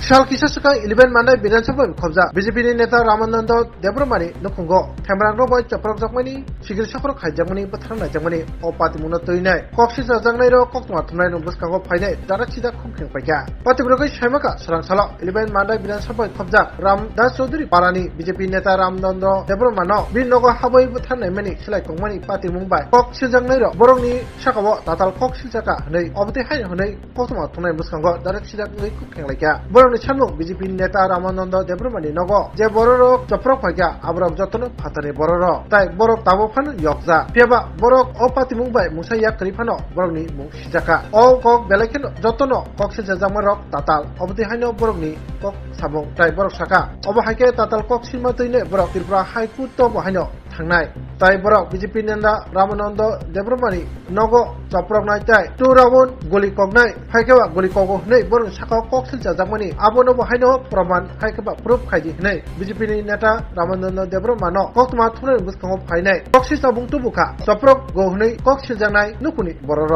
साल किसा सका 11 माने विधानसभा खबजा बीजेपी नेता रामानंद देब्रमानी नखुंगो थेमरांगो बय चप्रक जकमानी सिगिर सखर खायजामनी बथारनाय जमनी अ पातिमुनो तैनाय कक्सि जाजांनाय र कक्तमा थुनाय नबस्कांगो फायनाय दाराक सिदा खुंखें पाइका पातिमुनोगै सायमाका सरांसाला 11 माने विधानसभा खबजा रामदास चौधरी पारानी बीजेपी नेता रामानंद देब्रमानो बिनगो हाबै बथारनाय मानी सिलाय कंमानी पातिमुंबाय कक्सि जांनाय र बरंनि साकाबो दाताल कक्सि जाका हनै अबते हाय हनै कक्तमा थुनाय नबस्कांगो दाराक सिदा खुंखें लायका बरंनि सानमुं बीजेपी नेता रामानंद देब्रमानी नगो जे बररक चप्रक फाइका आब्रक जतन फातानि बरर ताइ बरक ताबो फान यकजा पेबा बरक अपाति मुंबाय मुसाया करिफानो बरकनि मुं सिजाका अ कक बेलेखेन जतन कक्सि जाजामरक ताताल अबति हायनो बरकनि कक साबुं ताइ बरक साका अब हायके ताताल कक सिमा तैने बरक त्रिपुरा हाइकोर्ट तो बहायनो थांनाय ताइ बरक बीजेपी नेता रामानंद देब्रमानी नगो चप्रक नाय ताइ टु राउन्ड गलि कगनाय फाइकेबा गलि कगो हनै बरक साका कक्सि जाजामनि आबनो बहायनो प्रमाण हायकेबा प्रुफ खायदि हनै बीजेपी नेता रामानंद देब्रमानो कक्तमा थुनाय बुसकांगो फायनाय कक्सि साबुं तुबुका चप्रक गो हनै कक्सि जानाय नुकुनि बरर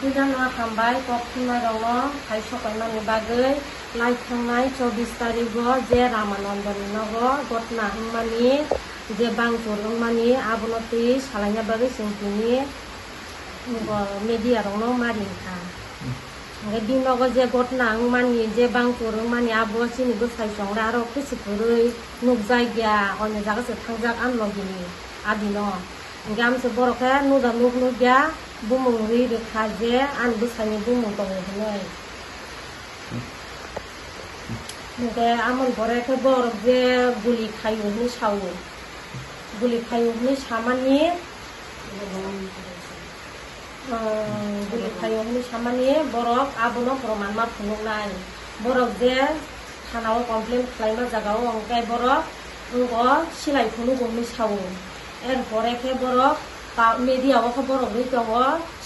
गोजाना खामबाय कक्सिमा दङ फाइसकायमानि बागै लाइथांनाय 24 तारिखआव जे रामानन्दनि नगो घटना हमानि जे बांचुर हमानि आबनति सालायना बागै जोंनि मेडिया दङ मारिनखा ओमफ्राय बिनगो जे घटना हमानि जे बांचुर हमानि आबसिनि बोसायसंरा आरो खैसिफोरै नुक जायगा अन्य जागासो थांजाक आनलगिनि आदिनो ओमफ्राय आमसे बर'खा नुदा नुक नुगया बुमुं रै रोखा जे आन बोसायनि बुमुं दङ हनै ओमफ्राय आमोन बर'खा बर' जे गुलि खायुनि सावो गुलि खायुनि सामानि गुलि खायुनि सामानि बर'क आबनो प्रमाण मा फुनुनाय बर'क जे थानाव कमप्लेन खालायमा जागाव ओमफ्राय बर'क उंगो सिलाय फुनु गमनि सावो एरपरे बर'क मेडियाव बर'क रै दङ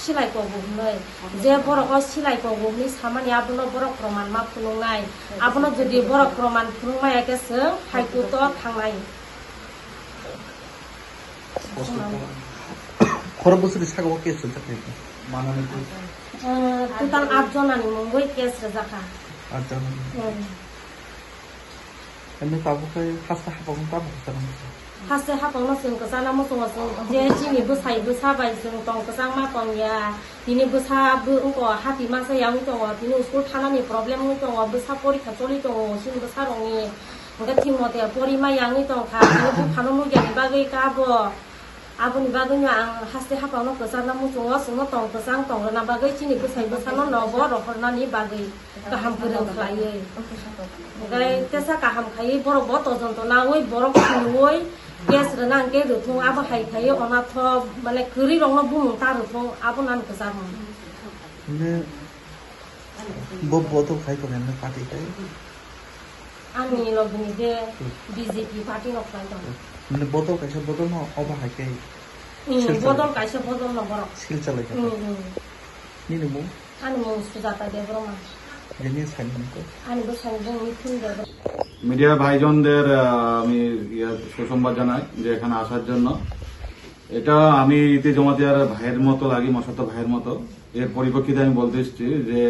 सिलाय कगुनै जे बर'क सिलाय कगुनि सामानि आबनो बर'क प्रमाण मा फुनुनाय आबनो जुदि बर'क प्रमाण फुनुमायाकेसो हाइकोर्टआव थांनाय खर बोसोरनि सागाव केस जाखायो टोटाल 8 जनानि मुंगै केस जाखा 8 जन एने ताबुखै खास्ता हाबागोन ताबुखै खास्ता हाबागोन जों गोजाना मोसौजों जे जिनि बोसाय बोसाबाय जों दं गोजां मा पंया दिनि बोसाबो उंको हाति मासायाव दङ दिनि स्कुल थानानि प्रब्लेम दङ बोसा परीक्षा चलि दङ सिन बोसारंनि ओमफ्राय थिमते परिमायाङै दंखा दिनि फानो मुगियानि बागै गाबो आबुनि बागैनो आं हास्ते हाबावनो गोजाना मोसौआ सोंनो दं गोजां दंना बागै दिनि बोसाय बोसानो नबो रखरनानि बागै गाहाम फोरों खालायो ओमफ्राय तेसा गाहाम खायै बर'ब तजन्त नावै बर' खुनुयै गेस रना के रुथुं आबो हायखायो अनाथ माने गोरि रंनो बुमुं तारुथुं आबो नाम गोजाम ने बतो खाय कोने पार्टी खाय आंनि लगनि जे बीजेपी पार्टी नखाय दं ने बतो कायसे बतो न अबा हायखाय बदल कायसे बदल न बर सिल चलाय नि नमु आनि मु सुजाता देब्रमा जेनि साइनखौ आनि बोसायजों मिथिं देब মিডিয়া ভাইজনদের আমি সুসংবাদ জানাই যে এখানে আসার জন্য এটা আমি রীতি জমাতিয়ার ভাইয়ের মতো লাগি মশাতো ভাইয়ের মতো এর পরিপ্রেক্ষিতে আমি বলতে এসেছি যে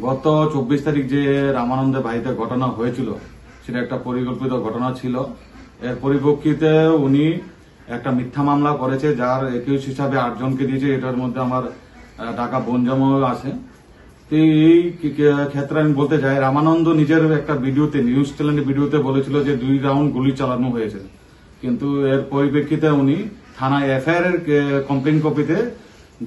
গত 24 তারিখ যে রামানন্দের বাড়িতে ঘটনা হয়েছিল সেটা একটা পরিকল্পিত ঘটনা ছিল এর পরিপ্রেক্ষিতে উনি একটা মিথ্যা মামলা করেছে যার একিউজ হিসাবে 8 জনকে দিয়েছে এটার মধ্যে আমার ঢাকা বনজামও আছে এই ক্ষেত্রে আমি বলতে চাই রামানন্দ নিজের একটা ভিডিওতে নিউজ চ্যানেলের ভিডিওতে বলেছিল যে 2 রাউন্ড গুলি চালানো হয়েছে কিন্তু এর পরিপ্রেক্ষিতে উনি থানায় এফআইআর এর কমপ্লেইন কপিতে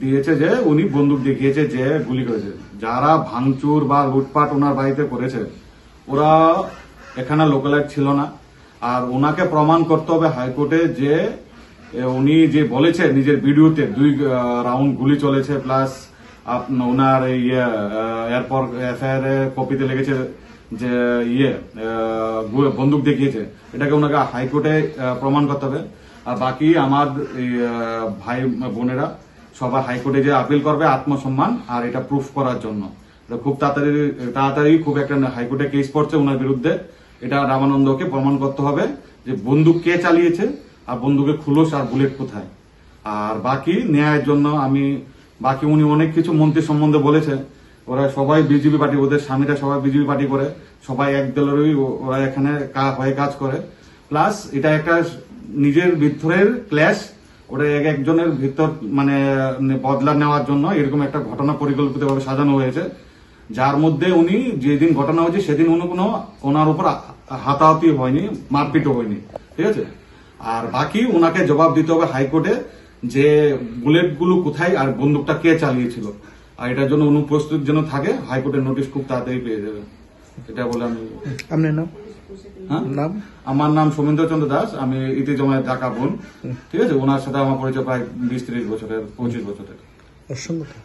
দিয়েছে যে উনি বন্দুক দেখিয়েছে যে গুলি করেছে যারা ভাঙচুর বা লুটপাট ওনার বাড়িতে করেছে ওরা এখানে লোকালাইট ছিল না আর ওনাকে প্রমাণ করতে হবে হাইকোর্টে যে উনি যে বলেছে নিজের ভিডিওতে 2 রাউন্ড গুলি চলেছে প্লাস ওনার এরপর এফআইআর কপিতে লেগেছে যে বন্দুক দেখিয়েছে এটাকে ওনাকে হাইকোর্টে প্রমাণ করতে হবে আর বাকি আমার ভাই বোনেরা সবাই হাইকোর্টে যে আপিল করবে আত্মসম্মান আর এটা প্রুফ করার জন্য খুব তাড়াতাড়ি খুব একটা হাইকোর্টে কেস পড়ছে ওনার বিরুদ্ধে এটা রামানন্দকে প্রমাণ করতে হবে যে বন্দুক কে চালিয়েছে আর বন্দুকের খুলস আর বুলেট কোথায় আর বাকি ন্যায়ের জন্য আমি বাকি উনি অনেক কিছু মন্ত্রী সম্বন্ধে বলেছে ওরা সবাই বিজেপি পার্টি, ওদের স্বামীরা সবাই বিজেপি পার্টি করে, সবাই এক দলেরই ওরা এখানে হয়ে কাজ করে। প্লাস এটা একটা নিজের ভিতরের ক্ল্যাশ, ওটা একজনের ভিতর মানে বদলা নেওয়ার জন্য এরকম একটা ঘটনা পরিকল্পিতভাবে সাজানো হয়েছে, যার মধ্যে উনি যেদিন ঘটনা হয়েছে সেদিন উনি কোনো ওনার উপর হাতাহাতি হয়নি, মারপিটও হয়নি, ঠিক আছে। আর বাকি ওনাকে জবাব দিতে হবে হাইকোর্টে যে বুলেট গুলো কোথায় আর বন্দুকটা কে চালিয়েছিল, আর এটার জন্য অনুপস্থিত যেন থাকে, হাইকোর্টের নোটিশ খুব তাড়াতাড়ি পেয়ে যাবে, এটা বলে আমি। আপনার নাম? নাম? আমার নাম সোমেন্দ্র চন্দ্র দাস, আমি ইতি জমায়েত ঢাকা বোন, ঠিক আছে। ওনার সাথে আমার পরিচয় প্রায় 20-30 বছরের, 25 বছরের। অসংখ্য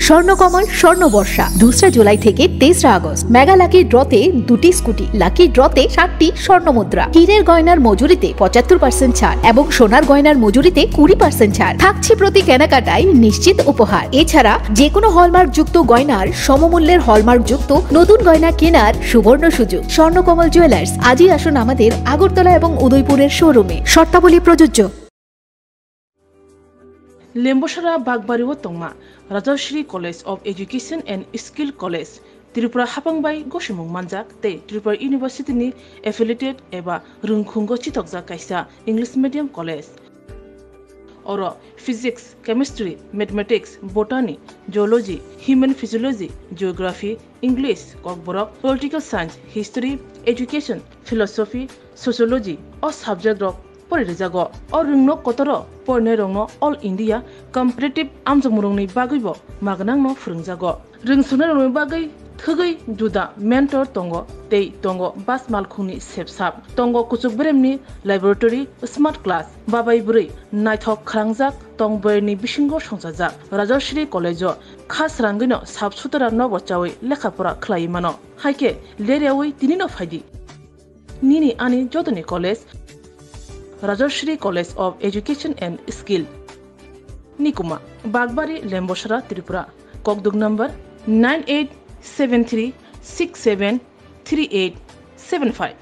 স্বর্ণকমল স্বর্ণবর্ষা 2 জুলাই থেকে 23 আগস্ট। মেগা লাকি ড্রতে 2টি স্কুটি, লাকি ড্রতে 7টি স্বর্ণমুদ্রা, হীরের গয়নার মজুরিতে 75% ছাড় এবং সোনার গয়নার মজুরিতে 20% ছাড় থাকছে প্রতি কেনাকাটায় নিশ্চিত উপহার। এছাড়া যে কোনো হলমার্ক যুক্ত গয়নার সমমূল্যের হলমার্ক যুক্ত নতুন গয়না কেনার সুবর্ণ সুযোগ। স্বর্ণকমল জুয়েলার্স, আজই আসুন আমাদের আগরতলা এবং উদয়পুরের শোরুমে। শর্তাবলী প্রযোজ্য। লেম্বসরা বাগবাড়িও তংমা Rajashree college of education and skill college Tripura हापांबाई गसिमुं मानजाक ते त्रिपुरा यूनिवर्सिटी एफिलिएटेड एबा रुंखुंगो चितकजा कायसा इंग्लिश मीडियम कॉलेज और physics, chemistry, mathematics, botany, geology, human physiology, geography, English, Kokborok, political science, history, education, philosophy, sociology और सब्जेक्ट रक परिरेजागो और रुंगनो कतरो परने रंगनो ऑल इंडिया कम्पिटिटिव आमजमुरुंनि बागैबो मागनांनो फोरोंजागो रोंसुनो रंगनि बागै थगै जुदा मेंटर तंगो तै तंगो बास मालखुंनि सेबसाब तंगो कुचुक ब्रेमनि लैबोरेटरी स्मार्ट क्लास बाबाय बुरै नायथक खालांजाक तंबयनि बिसिंगो संजाजाक राजश्री कलेजो खास रांगैनो साबसुतरा नबचावै लेखाफोरा खलायै मानो हायके लेरेवै तिनिनो फायदि निनि आनि जदनि college Rajashree college of education and skill निकुमा बागबारी लेम्बसरा त्रिपुरा ककदुग नंबर 9873673875।